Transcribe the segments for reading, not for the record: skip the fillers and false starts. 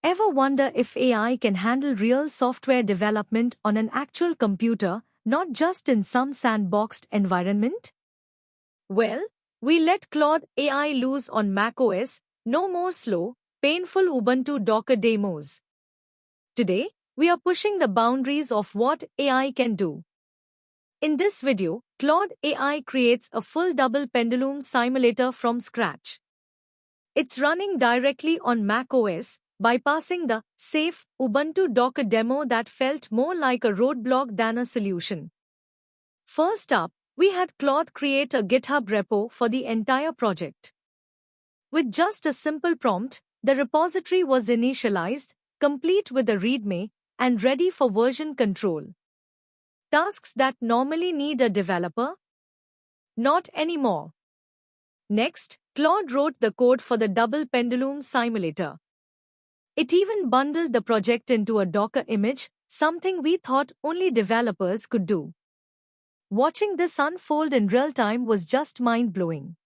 Ever wonder if AI can handle real software development on an actual computer, not just in some sandboxed environment? Well, we let Claude AI loose on macOS, no more slow, painful Ubuntu Docker demos. Today, we are pushing the boundaries of what AI can do. In this video, Claude AI creates a full Double Pendulum simulator from scratch. It's running directly on macOS, bypassing the safe Ubuntu Docker demo that felt more like a roadblock than a solution. First up, we had Claude create a GitHub repo for the entire project. With just a simple prompt, the repository was initialized, complete with a README, and ready for version control. Tasks that normally need a developer? Not anymore. Next, Claude wrote the code for the Double Pendulum simulator. It even bundled the project into a Docker image, something we thought only developers could do. Watching this unfold in real time was just mind-blowing.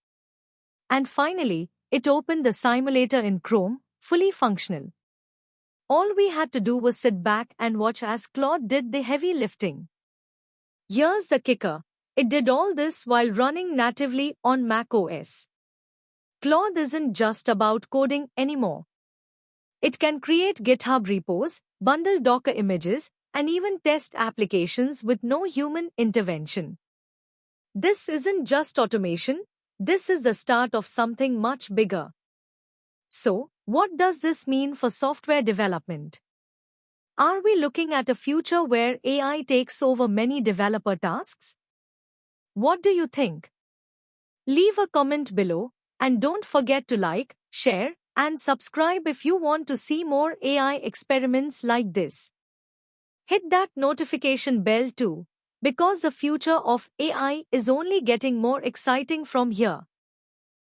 And finally, it opened the simulator in Chrome, fully functional. All we had to do was sit back and watch as Claude did the heavy lifting. Here's the kicker. It did all this while running natively on macOS. Claude isn't just about coding anymore. It can create GitHub repos, bundle Docker images, and even test applications with no human intervention. This isn't just automation, this is the start of something much bigger. So, what does this mean for software development? Are we looking at a future where AI takes over many developer tasks? What do you think? Leave a comment below, and don't forget to like, share, and subscribe if you want to see more AI experiments like this. Hit that notification bell too, because the future of AI is only getting more exciting from here.